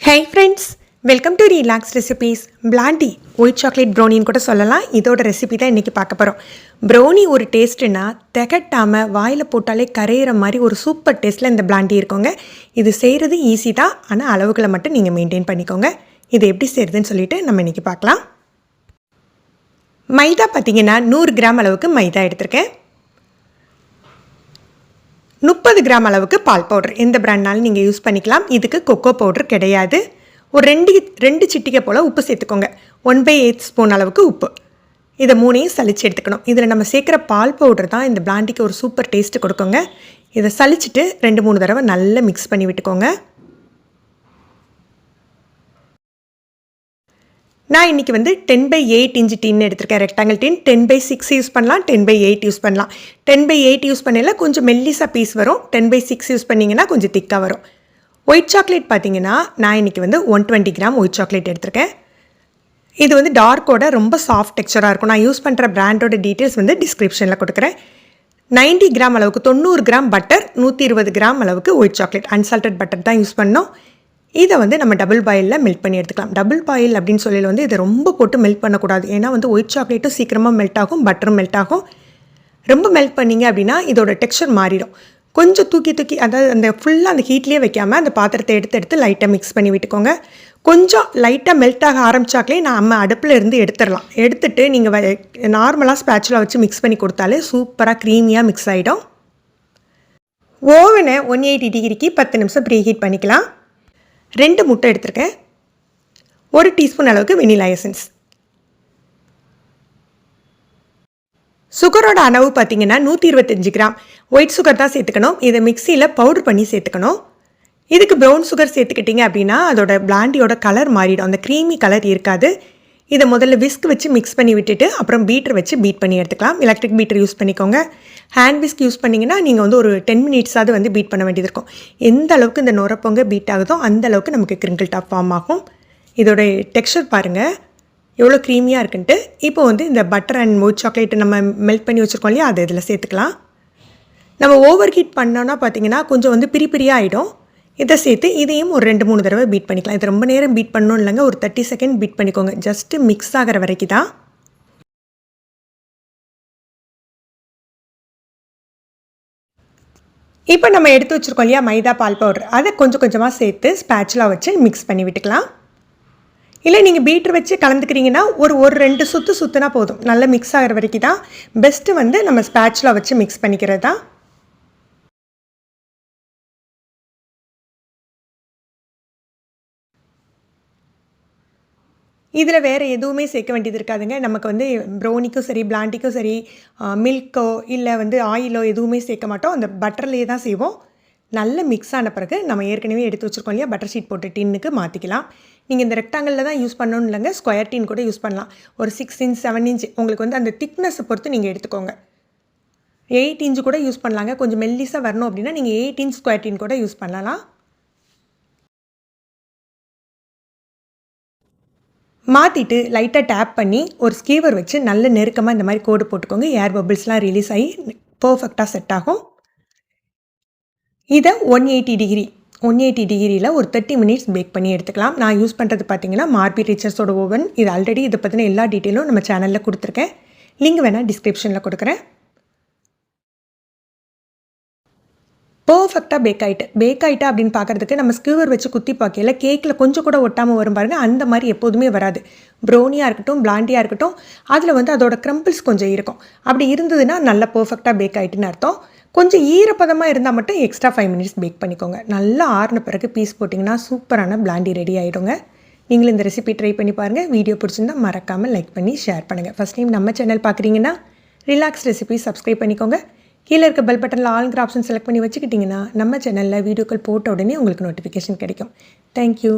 Hey friends, welcome to Relax Recipes. Blandy white chocolate ப்ரௌனின்னு கூட சொல்லலாம். இதோட ரெசிபி தான் இன்றைக்கி பார்க்க போகிறோம். ப்ரௌனி ஒரு டேஸ்ட்டுன்னா திகட்டாமல் வாயில் போட்டாலே கரையிற மாதிரி ஒரு சூப்பர் டேஸ்ட்டில் இந்த பிளாண்டி இருக்குங்க. இது செய்கிறது ஈஸி தான், ஆனால் அளவுகளை மட்டும் நீங்கள் மெயின்டைன் பண்ணிக்கோங்க. இது எப்படி செய்கிறதுன்னு சொல்லிட்டு நம்ம இன்றைக்கி பார்க்கலாம். மைதா பார்த்திங்கன்னா 100 கிராம் அளவுக்கு மைதா எடுத்திருக்கேன். 30 கிராம் அளவுக்கு பால் பவுடர், எந்த பிராண்ட்னாலும் நீங்கள் யூஸ் பண்ணிக்கலாம். இதுக்கு கொக்கோ பவுடர் கிடையாது. ஒரு ரெண்டு சிட்டிகை போல் உப்பு சேர்த்துக்கோங்க. 1/8 ஸ்பூன் அளவுக்கு உப்பு. இதை மூணையும் சளிச்சு எடுத்துக்கணும். இதில் நம்ம சேர்க்குற பால் பவுடர் தான் இந்த பிளாண்டிக்கு ஒரு சூப்பர் டேஸ்ட்டு கொடுக்குங்க. இதை சளிச்சுட்டு 2-3 தடவை நல்லா மிக்ஸ் பண்ணி விட்டுக்கோங்க. நான் இன்றைக்கி 10/8 இன்ச்சு டின் எடுத்திருக்கேன். ரெக்டாங்கிள் டின் 10/6 யூஸ் பண்ணலாம், 10/8 யூஸ் பண்ணலாம். 10/8 யூஸ் பண்ணல கொஞ்சம் மெல்லிஸாக பீஸ் வரும். 10/6 யூஸ் பண்ணிங்கன்னா கொஞ்சம் திக்காக வரும். ஒயிட் சாக்லேட் பார்த்திங்கன்னா நான் இன்றைக்கி 120 கிராம் ஒயிட் சாக்லேட் எடுத்திருக்கேன். இது டார்க்கோட ரொம்ப சாஃப்ட் டெக்ஸ்சராக இருக்கும். நான் யூஸ் பண்ணுற பிராண்டோட டீட்டெயில்ஸ் டிஸ்கிரிப்ஷனில் கொடுக்குறேன். 90 கிராம் அளவுக்கு 90 கிராம் பட்டர், 120 கிராம் அளவுக்கு ஒயிட் சாக்லேட், அன்சால்டட் பட்டர் தான் யூஸ் பண்ணோம். இதை நம்ம டபுள் பாயிலில் மெல்ட் பண்ணி எடுத்துக்கலாம். டபுள் பாயில் அப்படின்னு சொல்லி இதை ரொம்ப போட்டு மெல்ட் பண்ணக்கூடாது. ஏன்னா ஒயிட் சாக்லேட்டும் சீக்கிரமாக மெல்ட் ஆகும், பட்டரும் மெல்ட் ஆகும். ரொம்ப மெல்ட் பண்ணிங்க அப்படின்னா இதோட டெக்ஸ்சர் மாறிடும். கொஞ்சம் தூக்கி அதாவது அந்த ஃபுல்லாக அந்த ஹீட்லேயே வைக்காமல் அந்த பாத்திரத்தை எடுத்து லைட்டாக மிக்ஸ் பண்ணி விட்டுக்கோங்க. கொஞ்சம் லைட்டாக மெல்ட் ஆக ஆரம்பித்தாக்களே நம்ம அடுப்பில் இருந்து எடுத்துடலாம். எடுத்துகிட்டு நீங்கள் நார்மலாக ஸ்பேச்சுலா வச்சு மிக்ஸ் பண்ணி கொடுத்தாலே சூப்பராக க்ரீமியாக மிக்ஸ் ஆகிடும். ஓவனை 180 டிகிரிக்கு 10 நிமிஷம் ப்ரீ ஹீட் பண்ணிக்கலாம். 2 முட்டை எடுத்திருக்கேன். 1 டீஸ்பூன் அளவுக்கு வெனிலா எசன்ஸ். சுகரோட அளவு பார்த்திங்கன்னா 125 கிராம் ஒயிட் சுகர் தான் சேர்த்துக்கணும். இதை மிக்சியில் பவுடர் பண்ணி சேர்த்துக்கணும். இதுக்கு ப்ரௌன் சுகர் சேர்த்துக்கிட்டிங்க அப்படின்னா அதோட பிளாண்டியோட கலர் மாறிடும், அந்த க்ரீமி கலர் இருக்காது. இதை முதல்ல விஸ்க் வச்சு மிக்ஸ் பண்ணி விட்டுட்டு அப்புறம் பீட்டர் வச்சு பீட் பண்ணி எடுத்துக்கலாம். எலக்ட்ரிக் பீட்டர் யூஸ் பண்ணிக்கோங்க. ஹேண்ட் விஸ்க் யூஸ் பண்ணிங்கன்னா நீங்கள் ஒரு 10 மினிட்ஸாவது பீட் பண்ண வேண்டியது இருக்கும். எந்த அளவுக்கு இந்த நுரப்பொங்க பீட் ஆகுதோ அந்த அளவுக்கு நமக்கு கிரிங்கிள் டாப் ஃபார்ம் ஆகும். இதோட டெக்ஸ்சர் பாருங்கள் எவ்வளோ க்ரீமியாக இருக்குன்ட்டு. இப்போ இந்த பட்டர் அண்ட் ஒயிட் சாக்லேட்டு நம்ம மெல்ட் பண்ணி வச்சுருக்கோம் இல்லையா, அதை இதில் சேர்த்துக்கலாம். நம்ம ஓவர் ஹீட் பண்ணோன்னா பார்த்திங்கன்னா கொஞ்சம் பிரியாக ஆகிடும். இதை சேர்த்து இதையும் ஒரு 2-3 தடவை பீட் பண்ணிக்கலாம். இது ரொம்ப நேரம் பீட் பண்ணணும் இல்லைங்க, ஒரு 30 செகண்ட் பீட் பண்ணிக்கோங்க. ஜஸ்ட்டு மிக்ஸ் ஆகிற வரைக்கும் தான். இப்போ நம்ம எடுத்து வச்சுருக்கோம் இல்லையா மைதா பால் பவுடர், அதை கொஞ்சம் கொஞ்சமாக சேர்த்து ஸ்பேச்சுலா வச்சு மிக்ஸ் பண்ணி விட்டுக்கலாம். இல்லை நீங்கள் பீட்டர் வச்சு கலந்துக்கிறீங்கன்னா ஒரு 2 சுற்று சுற்றுனா போதும். நல்லா மிக்ஸ் ஆகிற வரைக்கும் தான். பெஸ்ட்டு நம்ம ஸ்பேச்சுலா வச்சு மிக்ஸ் பண்ணிக்கிறது தான். இதில் வேறு எதுவுமே சேர்க்க வேண்டியது இருக்காதுங்க. நமக்கு ப்ரௌனிக்கும் சரி பிளாண்டிக்கும் சரி மில்க்கோ இல்லை ஆயிலோ எதுவுமே சேர்க்க மாட்டோம். அந்த பட்டர்லேயே தான் செய்வோம். நல்ல மிக்ஸ் ஆன பிறகு நம்ம ஏற்கனவே எடுத்து வச்சுருக்கோம் இல்லையா பட்டர் ஷீட் போட்டு டின்னுக்கு மாற்றிக்கலாம். நீங்கள் இந்த ரெக்டாங்கிளில் தான் யூஸ் பண்ணணும் இல்லைங்க, ஸ்கொயர் டின் கூட யூஸ் பண்ணலாம். ஒரு 6 இன்ச் 7 இன்ச் உங்களுக்கு அந்த திக்னஸை பொறுத்து நீங்கள் எடுத்துக்கோங்க. 8 இன்ச்சு கூட யூஸ் பண்ணலாங்க. கொஞ்சம் மெல்லிஸாக வரணும் அப்படின்னா நீங்கள் 8 இன்ச் ஸ்கொயர் டின் கூட யூஸ் பண்ணலாம். மாற்றிட்டு லைட்டாக டேப் பண்ணி ஒரு ஸ்கீவர் வச்சு நல்ல நெருக்கமாக இந்த மாதிரி கோடு போட்டுக்கோங்க. ஏர் பபிள்ஸ்லாம் ரிலீஸ் ஆகி பர்ஃபெக்டாக செட் ஆகும். இதை 180 டிகிரியில் ஒரு 30 மினிட்ஸ் பேக் பண்ணி எடுத்துக்கலாம். நான் யூஸ் பண்ணுறது பார்த்திங்கன்னா மார்பி ரிச்சர்ஸோட ஓவன். இது ஆல்ரெடி இதை பற்றின எல்லா டீட்டெயிலும் நம்ம சேனலில் கொடுத்துருக்கேன். லிங்க் வேணால் டிஸ்கிரிப்ஷனில் கொடுக்குறேன். பர்ஃபெக்டாக பேக் ஆகிட்டா அப்படின்னு பார்க்குறதுக்கு நம்ம ஸ்கீவர் வச்சு குத்தி பார்க்கல கேக்கில் கொஞ்சம் கூட ஒட்டாமல் வரும் பாருங்கள். அந்த மாதிரி எப்போதுமே வராது. ப்ரௌனியாக இருக்கட்டும் பிளாண்டியாக இருக்கட்டும் அதில் அதோட க்ரம்பிள்ஸ் கொஞ்சம் இருக்கும். அப்படி இருந்ததுன்னா நல்லா பர்ஃபெக்டாக பேக் ஆகிட்டுன்னு அர்த்தம். கொஞ்சம் ஈரப்பதமாக இருந்தால் மட்டும் எக்ஸ்ட்ரா 5 மினிட்ஸ் பேக் பண்ணிக்கோங்க. நல்லா ஆறின பிறகு பீஸ் போட்டிங்கன்னா சூப்பரான பிளாண்டி ரெடி ஆகிடுங்க. நீங்களும் இந்த ரெசிபி ட்ரை பண்ணி பாருங்கள். வீடியோ பிடிச்சிருந்தால் மறக்காமல் லைக் பண்ணி ஷேர் பண்ணுங்கள். ஃபஸ்ட் டைம் நம்ம சேனல் பார்க்குறீங்கன்னா ரிலாக்ஸ் ரெசிபி சப்ஸ்கிரைப் பண்ணிக்கோங்க. கீழே இருக்க பெல் பட்டனில் ஆல்ங்கிற ஆப்ஷன் செலக்ட் பண்ணி வச்சுக்கிட்டிங்கன்னா நம்ம சேனலில் வீடியோக்கள் போட்ட உடனே உங்களுக்கு நோட்டிஃபிகேஷன் கிடைக்கும். தேங்க்யூ.